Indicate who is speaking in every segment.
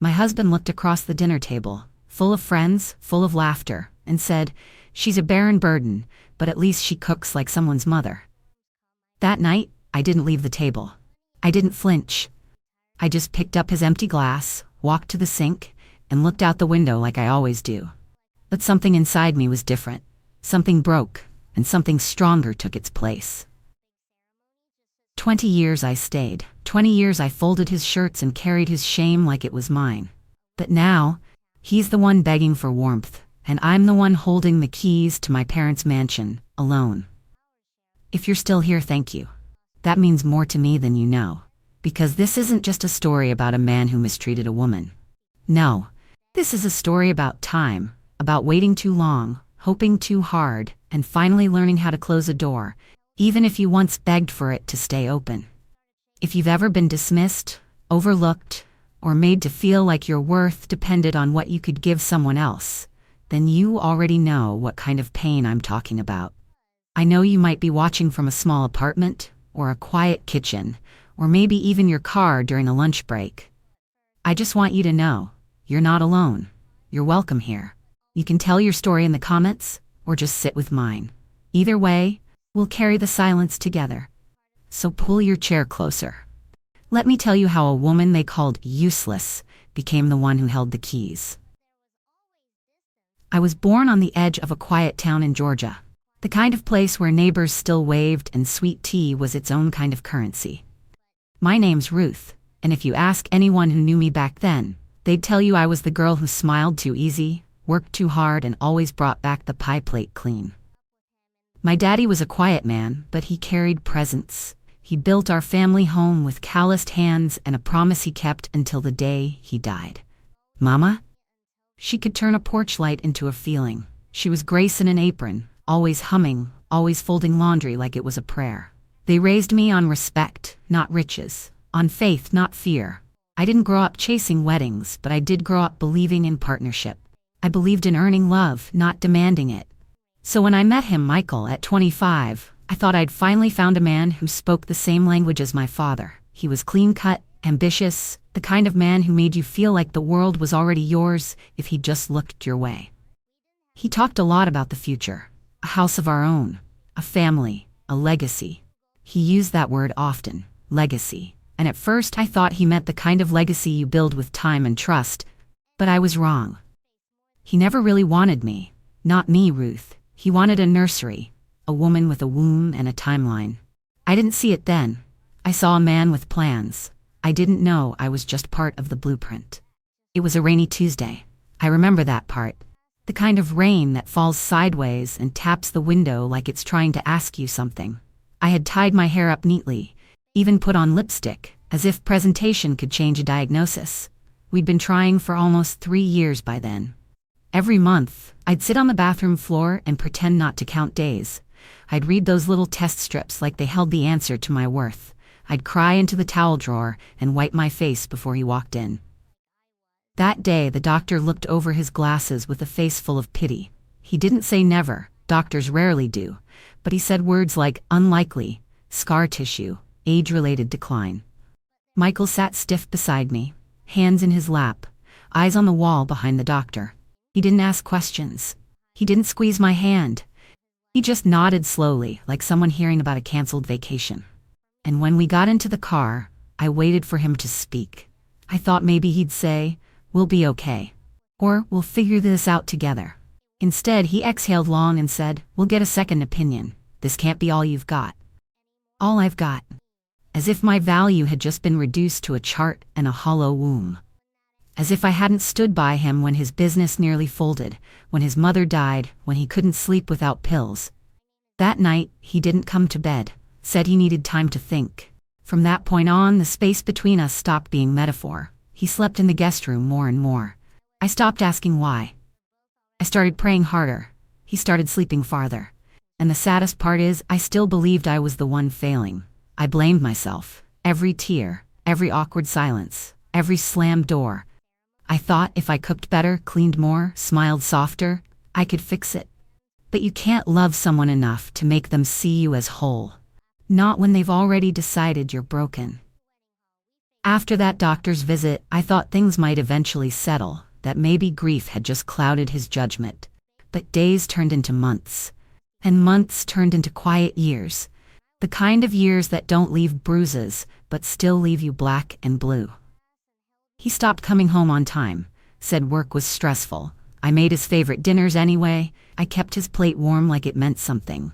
Speaker 1: My husband looked across the dinner table, full of friends, full of laughter, and said, "She's a barren burden, but at least she cooks like someone's mother." That night, I didn't leave the table. I didn't flinch. I just picked up his empty glass, walked to the sink, and looked out the window like I always do. But something inside me was different. Something broke, and something stronger took its place. 20 years I stayed. 20 years I folded his shirts and carried his shame like it was mine. But now, he's the one begging for warmth, and I'm the one holding the keys to my parents' mansion, alone. If you're still here, thank you. That means more to me than you know. Because this isn't just a story about a man who mistreated a woman. No, this is a story about time, about waiting too long, hoping too hard, and finally learning how to close a door, even if you once begged for it to stay open. If you've ever been dismissed, overlooked, or made to feel like your worth depended on what you could give someone else, then you already know what kind of pain I'm talking about. I know you might be watching from a small apartment, or a quiet kitchen, or maybe even your car during a lunch break. I just want you to know, you're not alone. You're welcome here. You can tell your story in the comments, or just sit with mine. Either way, we'll carry the silence together. So pull your chair closer. Let me tell you how a woman they called useless became the one who held the keys. I was born on the edge of a quiet town in Georgia, the kind of place where neighbors still waved and sweet tea was its own kind of currency. My name's Ruth, and if you ask anyone who knew me back then, they'd tell you I was the girl who smiled too easy, worked too hard, and always brought back the pie plate clean. My daddy was a quiet man, but he carried presence. He built our family home with calloused hands and a promise he kept until the day he died. Mama? She could turn a porch light into a feeling. She was grace in an apron, always humming, always folding laundry like it was a prayer. They raised me on respect, not riches, on faith, not fear. I didn't grow up chasing weddings, but I did grow up believing in partnership. I believed in earning love, not demanding it. So when I met him, Michael, at 25, I thought I'd finally found a man who spoke the same language as my father. He was clean-cut, ambitious, the kind of man who made you feel like the world was already yours if he just looked your way. He talked a lot about the future, a house of our own, a family, a legacy. He used that word often, legacy, and at first I thought he meant the kind of legacy you build with time and trust, but I was wrong. He never really wanted me, not me, Ruth. He wanted a nursery, a woman with a womb and a timeline. I didn't see it then. I saw a man with plans. I didn't know I was just part of the blueprint. It was a rainy Tuesday. I remember that part. The kind of rain that falls sideways and taps the window like it's trying to ask you something. I had tied my hair up neatly, even put on lipstick, as if presentation could change a diagnosis. We'd been trying for almost 3 years by then. Every month, I'd sit on the bathroom floor and pretend not to count days. I'd read those little test strips like they held the answer to my worth. I'd cry into the towel drawer and wipe my face before he walked in. That day, the doctor looked over his glasses with a face full of pity. He didn't say never, doctors rarely do, but he said words like unlikely, scar tissue, age-related decline. Michael sat stiff beside me, hands in his lap, eyes on the wall behind the doctor. He didn't ask questions. He didn't squeeze my hand. He just nodded slowly, like someone hearing about a canceled vacation. And when we got into the car, I waited for him to speak. I thought maybe he'd say, "We'll be okay," or "We'll figure this out together." Instead, he exhaled long and said, "We'll get a second opinion. This can't be all you've got." All I've got. As if my value had just been reduced to a chart and a hollow womb. As if I hadn't stood by him when his business nearly folded, when his mother died, when he couldn't sleep without pills. That night, he didn't come to bed, said he needed time to think. From that point on, the space between us stopped being metaphor. He slept in the guest room more and more. I stopped asking why. I started praying harder. He started sleeping farther. And the saddest part is, I still believed I was the one failing. I blamed myself. Every tear, every awkward silence, every slammed door. I thought if I cooked better, cleaned more, smiled softer, I could fix it. But you can't love someone enough to make them see you as whole. Not when they've already decided you're broken. After that doctor's visit, I thought things might eventually settle, that maybe grief had just clouded his judgment. But days turned into months, and months turned into quiet years. The kind of years that don't leave bruises, but still leave you black and blue. He stopped coming home on time, said work was stressful. I made his favorite dinners anyway. I kept his plate warm like it meant something.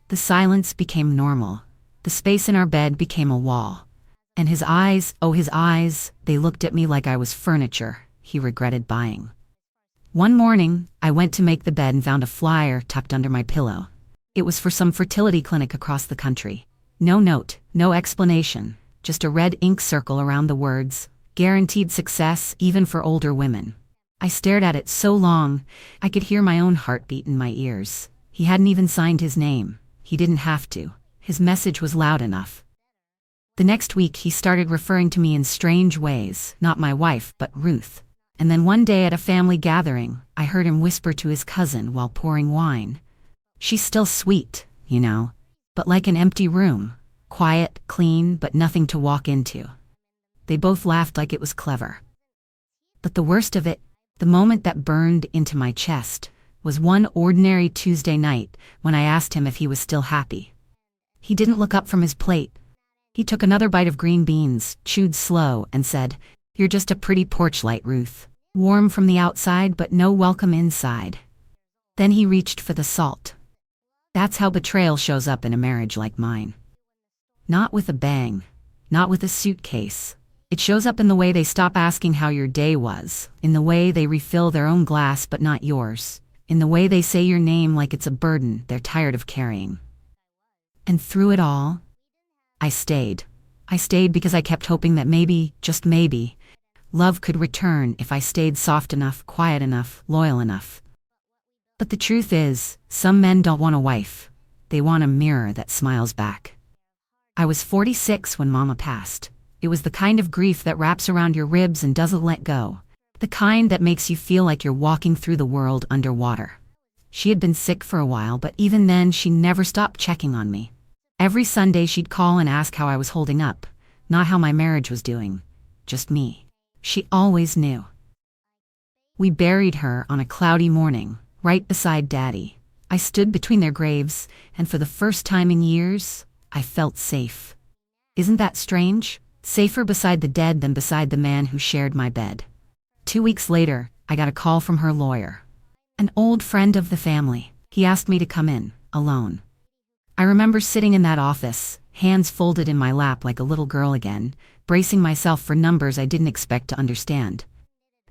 Speaker 1: The silence became normal. The space in our bed became a wall. And his eyes, oh his eyes, they looked at me like I was furniture he regretted buying. One morning, I went to make the bed and found a flyer tucked under my pillow. It was for some fertility clinic across the country. No note, no explanation, just a red ink circle around the words, "Guaranteed success even for older women." I stared at it so long, I could hear my own heartbeat in my ears. He hadn't even signed his name. He didn't have to. His message was loud enough. The next week he started referring to me in strange ways, not my wife, but Ruth. And then one day at a family gathering, I heard him whisper to his cousin while pouring wine. "She's still sweet, you know, but like an empty room, quiet, clean, but nothing to walk into." They both laughed like it was clever. But the worst of it, the moment that burned into my chest, was one ordinary Tuesday night when I asked him if he was still happy. He didn't look up from his plate. He took another bite of green beans, chewed slow, and said, "You're just a pretty porch light, Ruth. Warm from the outside, but no welcome inside." Then he reached for the salt. That's how betrayal shows up in a marriage like mine. Not with a bang, not with a suitcase. It shows up in the way they stop asking how your day was, in the way they refill their own glass but not yours, in the way they say your name like it's a burden they're tired of carrying. And through it all, I stayed. I stayed because I kept hoping that maybe, just maybe, love could return if I stayed soft enough, quiet enough, loyal enough. But the truth is, some men don't want a wife. They want a mirror that smiles back. I was 46 when Mama passed. It was the kind of grief that wraps around your ribs and doesn't let go. The kind that makes you feel like you're walking through the world underwater. She had been sick for a while, but even then she never stopped checking on me. Every Sunday she'd call and ask how I was holding up, not how my marriage was doing, just me. She always knew. We buried her on a cloudy morning, right beside Daddy. I stood between their graves, and for the first time in years, I felt safe. Isn't that strange? Safer beside the dead than beside the man who shared my bed. 2 weeks later, I got a call from her lawyer. An old friend of the family. He asked me to come in, alone. I remember sitting in that office, hands folded in my lap like a little girl again, bracing myself for numbers I didn't expect to understand.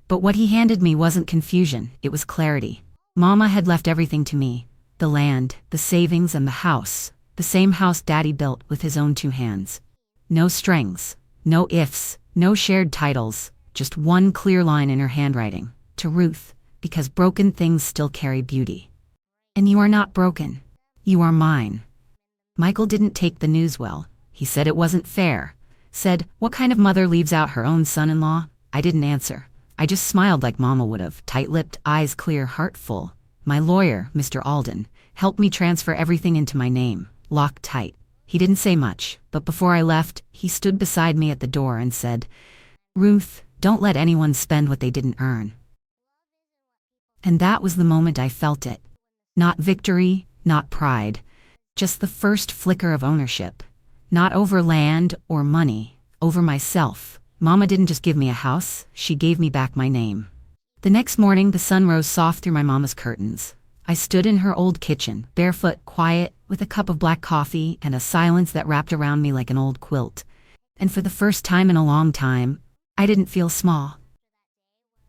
Speaker 1: But what he handed me wasn't confusion, it was clarity. Mama had left everything to me. The land, the savings, and the house. The same house Daddy built with his own 2 hands. No strings, no ifs, no shared titles, just one clear line in her handwriting. To Ruth, because broken things still carry beauty. And you are not broken. You are mine. Michael didn't take the news well. He said it wasn't fair. Said, what kind of mother leaves out her own son-in-law? I didn't answer. I just smiled like Mama would have, tight-lipped, eyes clear, heart full. My lawyer, Mr. Alden, helped me transfer everything into my name, locked tight. He didn't say much, but before I left, he stood beside me at the door and said, "Ruth, don't let anyone spend what they didn't earn." And that was the moment I felt it. Not victory, not pride. Just the first flicker of ownership. Not over land or money, over myself. Mama didn't just give me a house, she gave me back my name. The next morning, the sun rose soft through my mama's curtains. I stood in her old kitchen, barefoot, quiet, with a cup of black coffee and a silence that wrapped around me like an old quilt. And for the first time in a long time, I didn't feel small.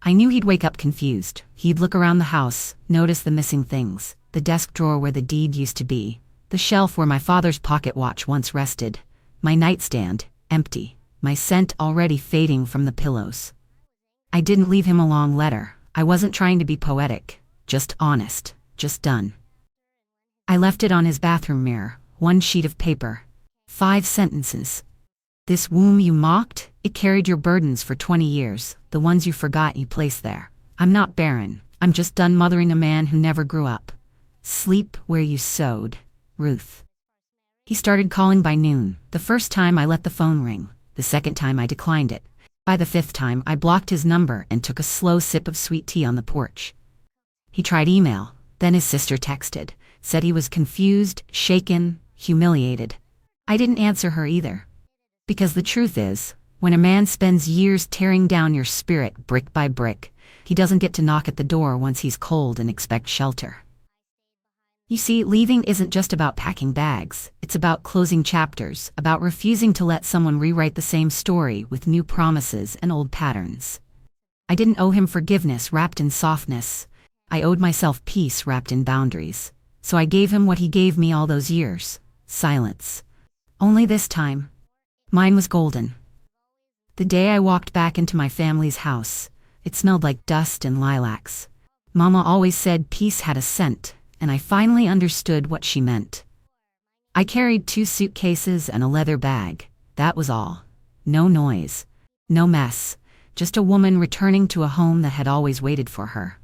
Speaker 1: I knew he'd wake up confused. He'd look around the house, notice the missing things, the desk drawer where the deed used to be, the shelf where my father's pocket watch once rested, my nightstand, empty, my scent already fading from the pillows. I didn't leave him a long letter. I wasn't trying to be poetic, just honest, just done. I left it on his bathroom mirror, one sheet of paper. 5 sentences. This womb you mocked, it carried your burdens for 20 years, the ones you forgot you placed there. I'm not barren, I'm just done mothering a man who never grew up. Sleep where you sowed. Ruth. He started calling by noon, the first time I let the phone ring. The second time I declined it. By the fifth time, I blocked his number and took a slow sip of sweet tea on the porch. He tried email, then his sister texted, said he was confused, shaken, humiliated. I didn't answer her either. Because the truth is, when a man spends years tearing down your spirit brick by brick, he doesn't get to knock at the door once he's cold and expect shelter. You see, leaving isn't just about packing bags. It's about closing chapters, about refusing to let someone rewrite the same story with new promises and old patterns. I didn't owe him forgiveness wrapped in softness. I owed myself peace wrapped in boundaries. So I gave him what he gave me all those years: silence. Only this time, mine was golden. The day I walked back into my family's house, it smelled like dust and lilacs. Mama always said peace had a scent, and I finally understood what she meant. I carried 2 suitcases and a leather bag. That was all. No noise. No mess. Just a woman returning to a home that had always waited for her.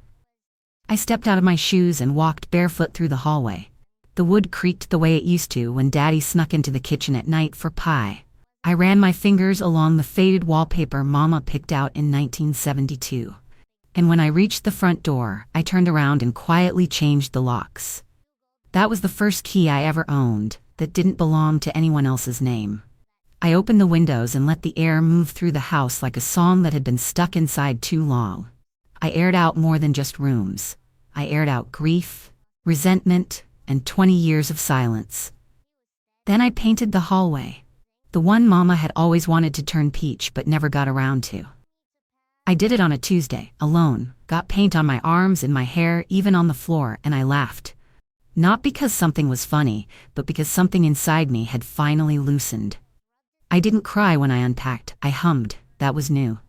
Speaker 1: I stepped out of my shoes and walked barefoot through the hallway. The wood creaked the way it used to when Daddy snuck into the kitchen at night for pie. I ran my fingers along the faded wallpaper Mama picked out in 1972. And when I reached the front door, I turned around and quietly changed the locks. That was the first key I ever owned that didn't belong to anyone else's name. I opened the windows and let the air move through the house like a song that had been stuck inside too long. I aired out more than just rooms. I aired out grief, resentment, and 20 years of silence. Then I painted the hallway, the one Mama had always wanted to turn peach but never got around to. I did it on a Tuesday, alone, got paint on my arms and my hair, even on the floor, and I laughed. Not because something was funny, but because something inside me had finally loosened. I didn't cry when I unpacked, I hummed. That was new.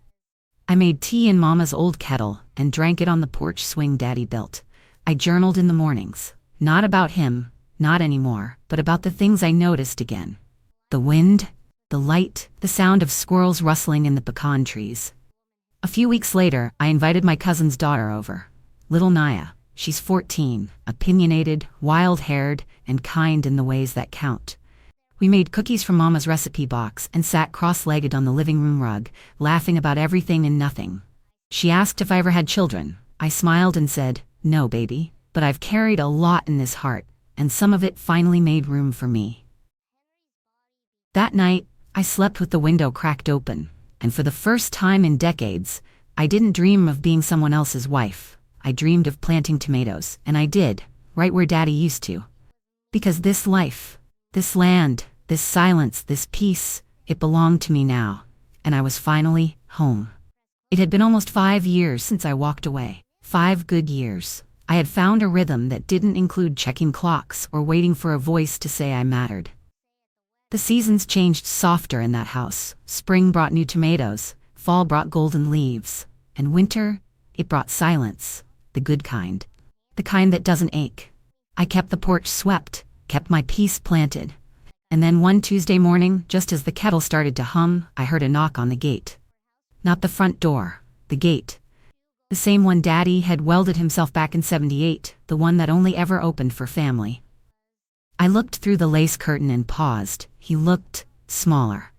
Speaker 1: I made tea in Mama's old kettle and drank it on the porch swing Daddy built. I journaled in the mornings, not about him, not anymore, but about the things I noticed again. The wind, the light, the sound of squirrels rustling in the pecan trees. A few weeks later, I invited my cousin's daughter over. Little Naya. She's 14, opinionated, wild-haired, and kind in the ways that count. We made cookies from Mama's recipe box and sat cross-legged on the living room rug, laughing about everything and nothing. She asked if I ever had children. I smiled and said, "No, baby, but I've carried a lot in this heart, and some of it finally made room for me." That night, I slept with the window cracked open. And for the first time in decades, I didn't dream of being someone else's wife. I dreamed of planting tomatoes, and I did, right where Daddy used to. Because this life, this land, this silence, this peace, it belonged to me now, and I was finally home. It had been almost 5 years since I walked away. 5 good years. I had found a rhythm that didn't include checking clocks or waiting for a voice to say I mattered. The seasons changed softer in that house. Spring brought new tomatoes, fall brought golden leaves, and winter, it brought silence, the good kind. The kind that doesn't ache. I kept the porch swept, kept my peace planted. And then one Tuesday morning, just as the kettle started to hum, I heard a knock on the gate. Not the front door, the gate. The same one Daddy had welded himself back in '78, the one that only ever opened for family. I looked through the lace curtain and paused. He looked smaller.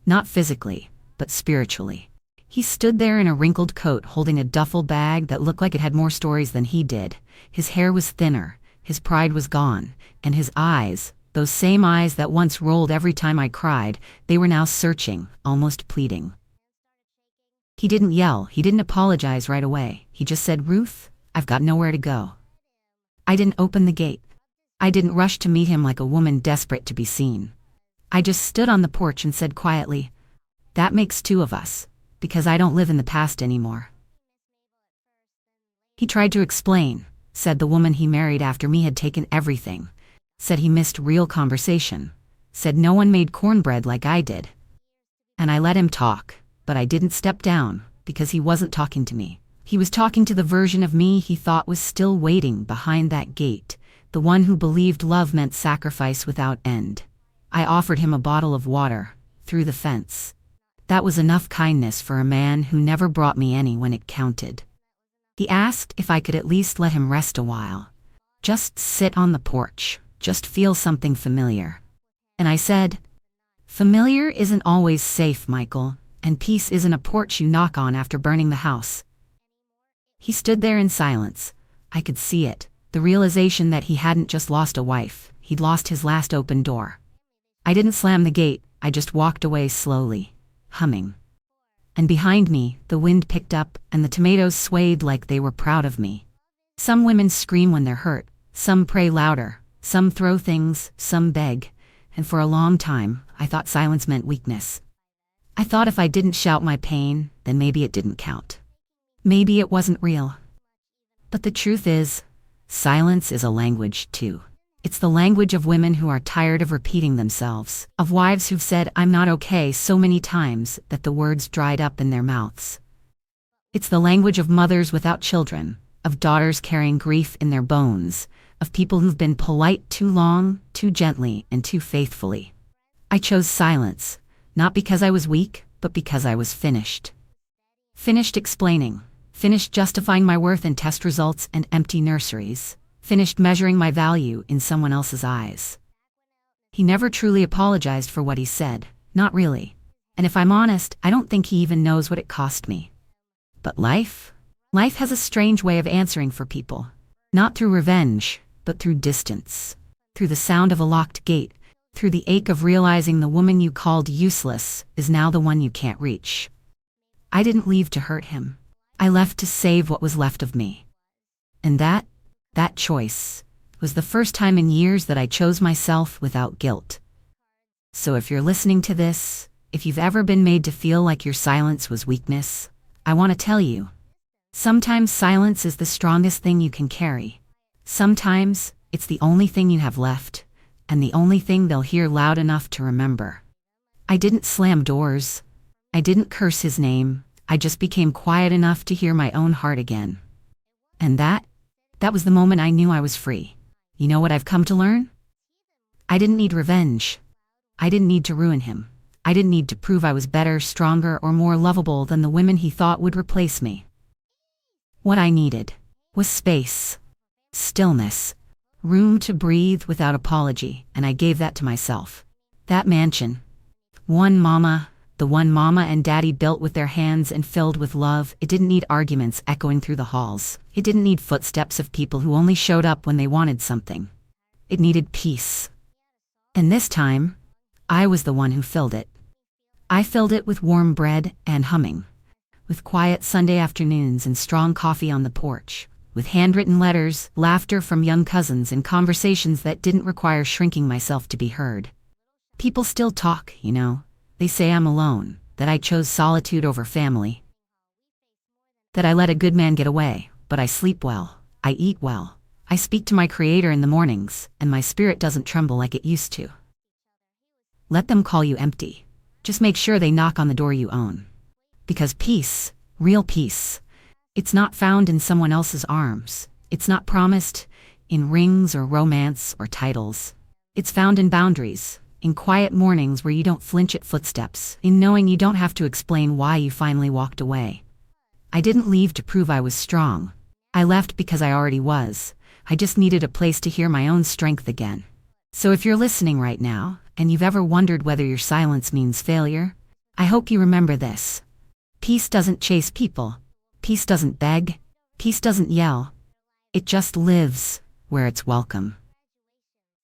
Speaker 1: Not physically, but spiritually. He stood there in a wrinkled coat holding a duffel bag that looked like it had more stories than he did. His hair was thinner, his pride was gone, and his eyes, those same eyes that once rolled every time I cried, they were now searching, almost pleading. He didn't yell, he didn't apologize right away. He just said, "Ruth, I've got nowhere to go." I didn't open the gate. I didn't rush to meet him like a woman desperate to be seen. I just stood on the porch and said quietly, "That makes 2 of us, because I don't live in the past anymore." He tried to explain, said the woman he married after me had taken everything, said he missed real conversation, said no one made cornbread like I did. And I let him talk, but I didn't step down, because he wasn't talking to me. He was talking to the version of me he thought was still waiting behind that gate, the one who believed love meant sacrifice without end. I offered him a bottle of water, through the fence. That was enough kindness for a man who never brought me any when it counted. He asked if I could at least let him rest a while. Just sit on the porch, just feel something familiar. And I said, Familiar isn't always safe, Michael, and peace isn't a porch you knock on after burning the house. He stood there in silence. I could see it, the realization that he hadn't just lost a wife, he'd lost his last open door. I didn't slam the gate, I just walked away slowly, humming. And behind me, the wind picked up and the tomatoes swayed like they were proud of me. Some women scream when they're hurt, some pray louder, some throw things, some beg, and for a long time, I thought silence meant weakness. I thought if I didn't shout my pain, then maybe it didn't count. Maybe it wasn't real. But the truth is, silence is a language too. It's the language of women who are tired of repeating themselves, of wives who've said "I'm not okay" so many times that the words dried up in their mouths. It's the language of mothers without children, of daughters carrying grief in their bones, of people who've been polite too long, too gently, and too faithfully. I chose silence, not because I was weak, but because I was finished. Finished explaining, finished justifying my worth in test results and empty nurseries, finished measuring my value in someone else's eyes. He never truly apologized for what he said, not really. And if I'm honest, I don't think he even knows what it cost me. But life has a strange way of answering for people. Not through revenge, but through distance. Through the sound of a locked gate, through the ache of realizing the woman you called useless is now the one you can't reach. I didn't leave to hurt him. I left to save what was left of me. And that choice was the first time in years that I chose myself without guilt. So if you're listening to this, if you've ever been made to feel like your silence was weakness, I want to tell you, sometimes silence is the strongest thing you can carry. Sometimes it's the only thing you have left, and the only thing they'll hear loud enough to remember. I didn't slam doors. I didn't curse his name. I just became quiet enough to hear my own heart again. And that was the moment I knew I was free. You know what I've come to learn? I didn't need revenge. I didn't need to ruin him. I didn't need to prove I was better, stronger, or more lovable than the women he thought would replace me. What I needed was space, stillness, room to breathe without apology, and I gave that to myself. That mansion, the one mama and daddy built with their hands and filled with love, it didn't need arguments echoing through the halls. It didn't need footsteps of people who only showed up when they wanted something. It needed peace. And this time, I was the one who filled it. I filled it with warm bread and humming, with quiet Sunday afternoons and strong coffee on the porch, with handwritten letters, laughter from young cousins, and conversations that didn't require shrinking myself to be heard. People still talk, you know. They say I'm alone, that I chose solitude over family, that I let a good man get away, but I sleep well, I eat well, I speak to my Creator in the mornings, and my spirit doesn't tremble like it used to. Let them call you empty. Just make sure they knock on the door you own. Because peace, real peace, it's not found in someone else's arms. It's not promised in rings or romance or titles. It's found in boundaries, in quiet mornings where you don't flinch at footsteps, in knowing you don't have to explain why you finally walked away. I didn't leave to prove I was strong. I left because I already was. I just needed a place to hear my own strength again. So if you're listening right now, and you've ever wondered whether your silence means failure, I hope you remember this. Peace doesn't chase people. Peace doesn't beg. Peace doesn't yell. It just lives where it's welcome.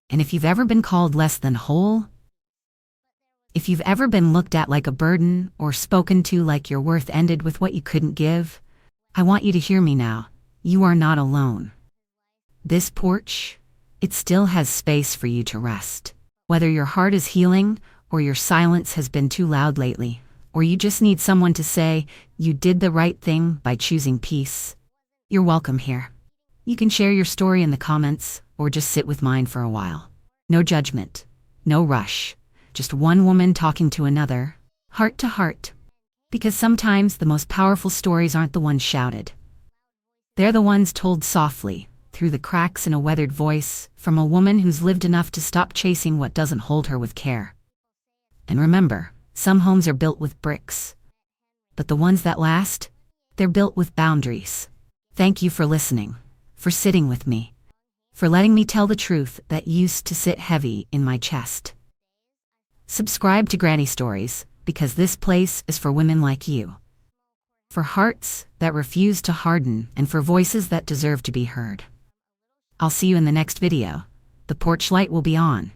Speaker 1: And if you've ever been called less than whole, if you've ever been looked at like a burden or spoken to like your worth ended with what you couldn't give, I want you to hear me now. You are not alone. This porch, it still has space for you to rest. Whether your heart is healing, or your silence has been too loud lately, or you just need someone to say, you did the right thing by choosing peace, you're welcome here. You can share your story in the comments, or just sit with mine for a while. No judgment, no rush, just one woman talking to another, heart to heart. Because sometimes the most powerful stories aren't the ones shouted. They're the ones told softly, through the cracks in a weathered voice, from a woman who's lived enough to stop chasing what doesn't hold her with care. And remember, some homes are built with bricks. But the ones that last, they're built with boundaries. Thank you for listening, for sitting with me, for letting me tell the truth that used to sit heavy in my chest. Subscribe to Granny Stories, because this place is for women like you. For hearts that refuse to harden and for voices that deserve to be heard. I'll see you in the next video. The porch light will be on.